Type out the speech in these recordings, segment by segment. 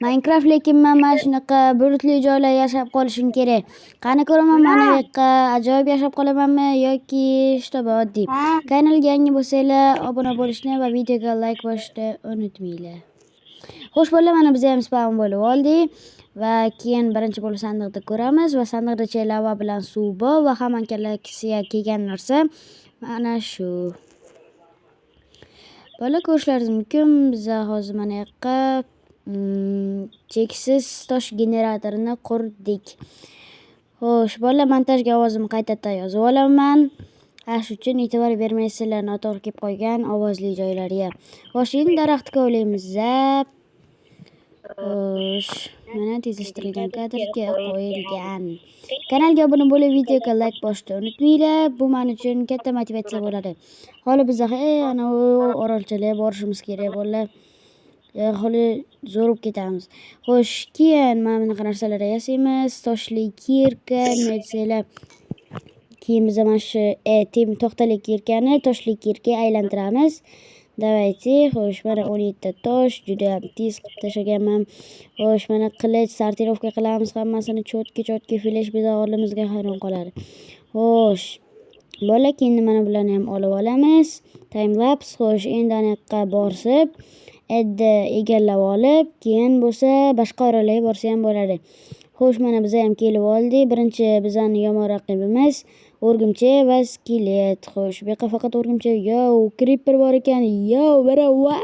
Minecraft lekin men mana shunaqa bulutli joylarda yashab qolishim kerak. Qani ko'raman mana bu yoqqa ajoyib yashab qolamanmi yoki shtoba oddiy. Kanalga yangi bo'lsanglar obuna bo'lishni va videoga like bosishni unutmanglar. Xo'sh bolalar, mana biz ham spawn bo'lib oldik va keyin birinchi bo'lib sandiqni ko'ramiz va sandiqda ichida lava bilan suv bor va hamma kallasiga kelgan narsa mana shu. Bola ko'rishlaringiz mumkin, biz hozir mana yoqqa cheksiz tosh generatorini qurdik. Xo'sh, bolalar, montajga ovozimni qaytadan yozib olaman. Shu uchun e'tibor bermaysizlar noto'g'ri kelib qolgan ovozli joylarga. Xo'sh, endi daraxtni kovlaymiz. Xo'sh, mana tezlashtirilgan kadrga qo'yilgan. Kanalga obuna bo'lib, videoga like bosishni unutmanglar. Bu men uchun katta motivatsiya bo'ladi. Hali biz ana u orolchalarga borishimiz kerak bolalar. Hali zo'rib ketamiz. Xo'sh, keyin mana bunaqa narsalar yasaymiz. Toshli kirka, nima desanglar. Keyin biz mana shu to'xtali kirkani toshli kirkaga aylantiramiz. Давайте, xo'sh, mana 17 ta tosh, juda ham tez qilib tashlaganman. Xo'sh, mana qilich, sortirovka qilamiz hammasini cho'tki flash bizolimizga hayron qoladi. Xo'sh, bolalar, keyin mana bularni ham olib olamiz. Time lapse. Xo'sh, endi ana yoqqa borsib, egallab olib, keyin bo'lsa boshqa orollarga borsa ham bo'ladi. Xo'sh, mana biz ham kelib oldik. Birinchi bizning yomon raqibimiz o'rgimchak va skelet. Xo'sh, bu yoqqa faqat o'rgimchak. Creeper bor ekan. Bera va.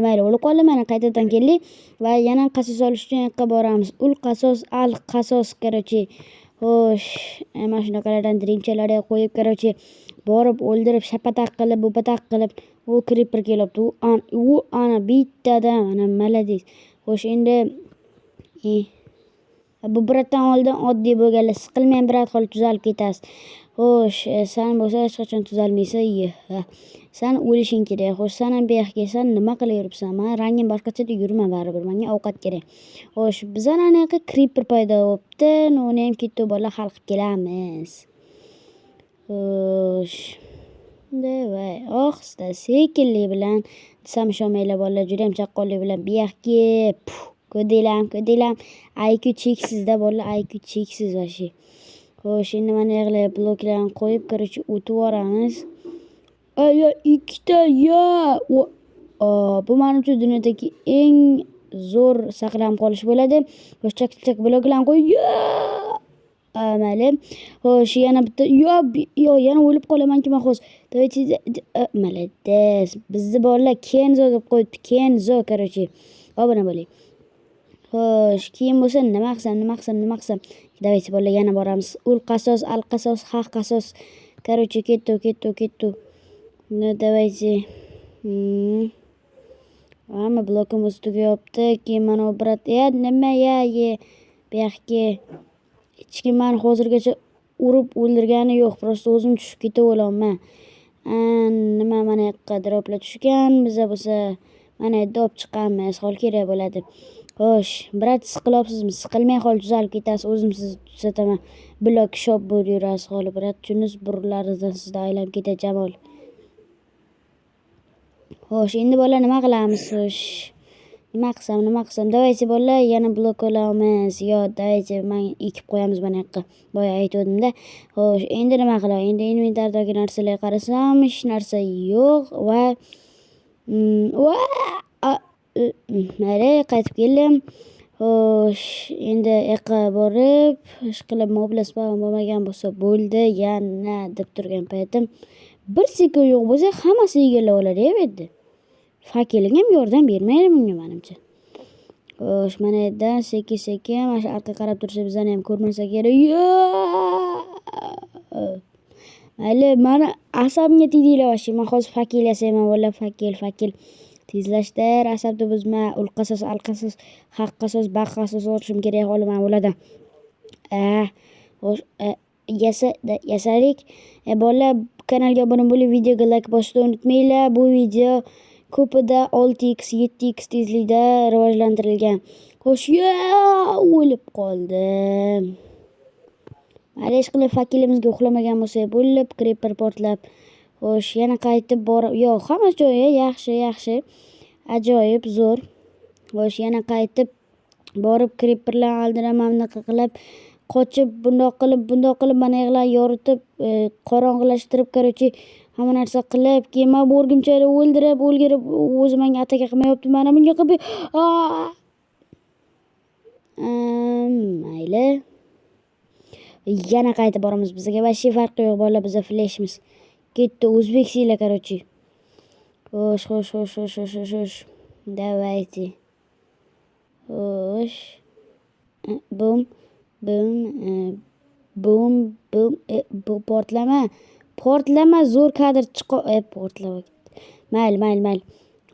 Mayli, o'lib qoldi. Mana qaytadan keldik va yana qasos olish uchun yoqqa boramiz. Qasos, qasos, короче. Xo'sh, mana shunaqalardan dirimchalarga qo'yib, короче, borib o'ldirib, shapatak qilib, bupatak qilib, u creeper kelibdi. U ana bittadan, mana malades. Xo'sh, endi bu biratdan oldin oddiy bo'lganlar siqilmay birat qolib tuzalib ketasiz. Xo'sh, sen bo'lsa hech qachon tuzalmaysan. Sen o'lishing kerak. Xo'sh, sen ham bu yoqqa kelsan, nima qilib yuribsan? Men rangim boshqacha yurman baribir. Menga ovqat kerak. Xo'sh, bizlar ana yoqqa creeper paydo bo'libdi. Uni ham ketib bola hal qilib kelamiz. Xo'sh. Davay, ohista sekinlik bilan desam ishonmanglar bolalar, juda ham chaqqonlik bilan bu yoqqa ko'dilam. IQ cheksizda bolalar, IQ cheksiz vashi. Xo'sh, endi mana yoqlar bloklarni qo'yib, короче, o'tib yoramiz. Ikkita bu men uchun dunyodagi eng zo'r saqlanib qolish bo'ladi. Xo'sh, chak bloklarni qo'yib. Mayli. Xo'sh, yana bitta yana o'lib qolamanki men hozir. Давайте, malades. Bizni bolalar Kenzo deb qo'yibdi. Kenzo, короче. Obuna bo'ling. Xo'sh, keyin bo'lsa nima qilsam. Давайте bolalar yana boramiz. Qasos, qasos, qasos. Короче, ketdi. Давайте. Hamma blokimiz tugayapti. Keyin mana bu brat, nima bu yoqqa hech kim meni hozirgacha urib o'ldirgani yo'q. Prosta o'zim tushib ketaverman. Nima mana yoqqa droplar tushgan. Biz bo'lsa mana yerda olib chiqamiz. Hol kerak bo'ladi. Xo'sh, brat, siqilyapsizmi? Siqilmay hol tuzalib ketasiz. O'zim sizni tuzataman. Blok shop bo'lib yurasiz. Holi brat, tushunsiz, burlaringizdan sizdan aylanib ketadi Jamol. Xo'sh, endi bolalar nima qilamiz? Xo'sh, nima qilsam? Давайте bolalar, yana blok olamiz. Давайте men ekib qo'yamiz mana yoqqa. Boya aytgandim-da. Xo'sh, endi nima qilamiz? Endi inventardagi narsalarga qarasam, hech narsa yo'q va mayli, qaytib keldim. Xo'sh, endi yoqqa borib, ish qilib moblar spawn bo'lmagan bo'lsa bo'ldi. Yana deb turgan paytim bir sekund yo'q bo'lsa, hammasi egallab oladi bu yerda. Fakeling ham yordam bermaydi bunga menimcha. Xo'sh, mana yerdan sekin mana shu orqa qarab tursa bizani ham ko'rmasa kerak. Mayli, mana asabimga tegdinglar vashi. Men hozir fakil yasayman bolalar, fakil. Tezlashtir, asabni buzma. Qasos, qasos, qasos, qasos olishim kerak holi men ulardan. Xo'sh, yasadik. Bolalar, kanalga obuna bo'lib, videoga like bosishni unutmanglar. Bu video ko'pida 6x, 7x tezlikda rivojlantirilgan. Xo'sh, o'lib qoldim. Mayli, ish qilib fakilimizga uxlamagan bo'lsa bo'lib, creeper portlab. Xo'sh, yana qaytib borib, hammasi joyi yaxshi. Ajoyib zo'r. Xo'sh, yana qaytib borib creeperlar aldiraman bunaqa qilib qochib bundoq qilib mana yoqlarni yoritib qorong'ilashtirib короче hamma narsa qilib keyin mana bu o'rgimchakni o'ldirib o'zi menga ataka qilmayapti mana bunga qilib mayli yana qaytib boramiz bizga вообще farqi yo'q bolalar biza fleshmiz ketdi o'zbeksinglar короче xo'sh давайте xo'sh bum bu portlama zo'r kadr portlab mayli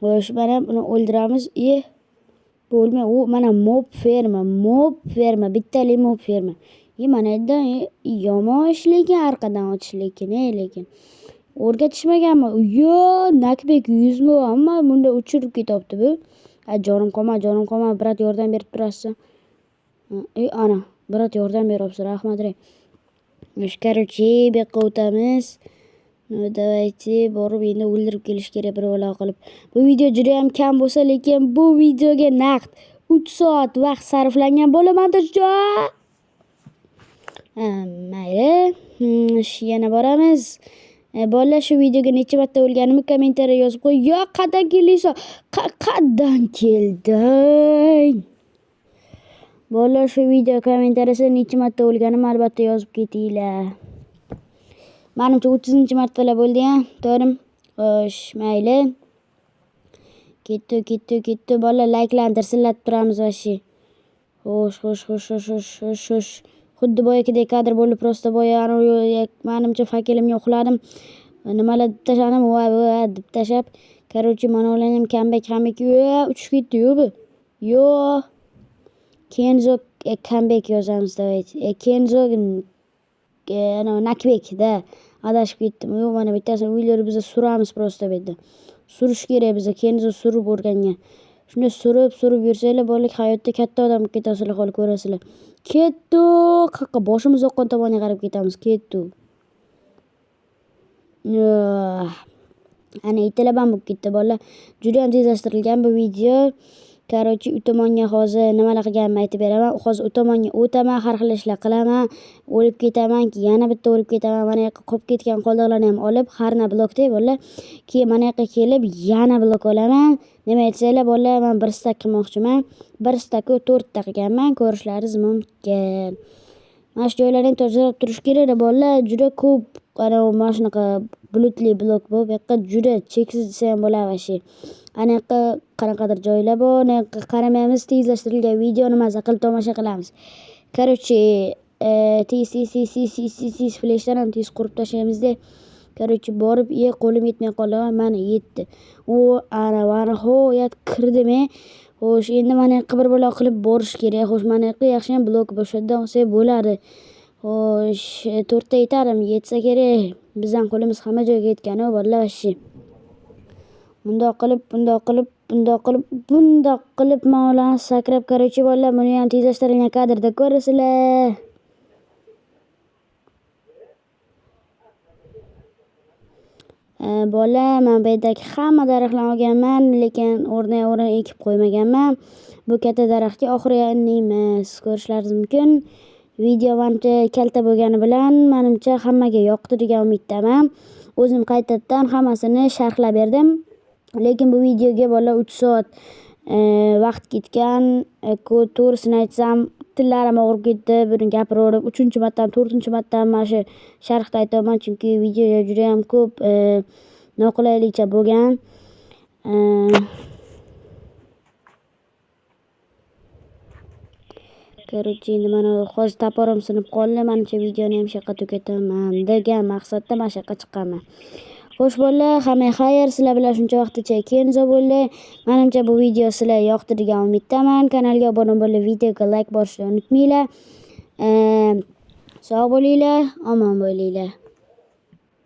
xo'sh mana buni o'ldiramiz bo'lmay u mana mob ferma bittalik mob ferma mana yerda yomon ish lekin orqadan o'tish lekin o'rgatishmaganmi nakbek 100 ming hamma bunda uchirib ketyapti bu jonim qolma brat yordam berib turasiz ana brat yordam beryapsiz rahmat короче bu yoqqa o'tamiz давайте borib endi o'ldirib kelish kerak bir balo qilib bu video juda ham kam bo'lsa lekin bu videoga naqd 3 soat vaqt sarflangan bola montajda mayli yana boramiz bolalar shu videoga necha marta o'lganimni kommentariya yozib qo'y qayerdan kelding qayerdan kelding bolalar shu video kommentariyasiga necha marta o'lganimni albatta yozib ketinglar menimcha 30-martalab bo'ldi to'g'rimi xo'sh mayli ketdi bolalar layklarni dirsillatib turamiz вообще xo'sh xuddi boyagidek kadr bo'ldi просто boya menimcha fakelimga uxladim nimalar deb tashladim deb tashlab короче mana ularni ham comeback uchib ketdi-yu bu Kenzo comeback yozamiz давайте Kenzo nakbekda adashib ketdim mana bittasini o'ylari biza suramiz просто bu yerda surish kerak biza Kenzo surib o'rgangan shunday surib yursanglar bolalar hayotda katta odam bo'lib ketasizlar hol ko'rasizlar ketdi qayerqa boshimiz oqqan tomonga qarab ketamiz ketdi ana ertalab ham bo'lib ketdi bolalar juda ham tezlashtirilgan bu video короче u tomonga hozir nimalar qilganimni aytib beraman hozir u tomonga o'taman har xil ishlar qilaman o'lib ketaman yana bitta o'lib ketaman mana yoqqa qolib ketgan qoldiqlarni ham olib harna blokda bolalar keyin mana yoqqa kelib yana blok olaman nima aytsanglar bolalar men bir stak qilmoqchiman bir stakka 4 ta qilganman ko'rishlaringiz mumkin mana shu joylarni ham tozalab turish kerak bolalar juda ko'p mana shunaqa bulutli blok bu yoqqa juda cheksiz desa ham bo'ladi вообще ana yoqqa qanaqadir joylar bor ana yoqqa qaramaymiz tezlashtirilgan videoni maza qilib tomosha qilamiz короче tez fleshdan ham tez qurib tashlaymizda короче borib qo'lim yetmay qoldi mana yetdi ana nihoyat kirdim xo'sh endi mana yoqqa bir balo qilib borish kerak xo'sh mana yoqqa yaxshiyam blok bo'shatdan olsak bo'ladi xo'sh 4 ta yetarmi yetsa kerak bizning qo'limiz hamma joyga yetgan bolalar вообще bundoq qilib mavlani sakrab короче bolalar buni ham tezlashtirilgan kadrda ko'rasizlar bolalar men bu yerdagi hamma daraxtlarni olganman lekin o'rni ekib qo'ymaganman bu katta daraxtga oxiri inmaymiz ko'rishlaringiz mumkin video menimcha kalta bo'lgani bilan menimcha hammaga yoqdi degan umiddaman o'zim qaytadan hammasini sharhlab berdim lekin bu videoga bolalar 3 soat vaqt ketgan to'g'risini aytsam tillarim og'rib ketdi buni gapiraverib 3-marta 4-marta mana shu sharhda aytyapman chunki video juda ham ko'p noqulaylikcha bo'lgan короче endi mana hozir toporim sinib qoldi menimcha videoni ham shu yoqqa tugataman degan maqsadda mana shu yoqqa chiqqanman xo'sh bolalar hamma xayr sizlar bilan shuncha vaqtgacha Kenzo bo'ldi menimcha bu video sizlarga yoqdi degan umiddaman kanalga obuna bo'lib videoga like bosishni unutmanglar sog' bo'linglar omon bo'linglar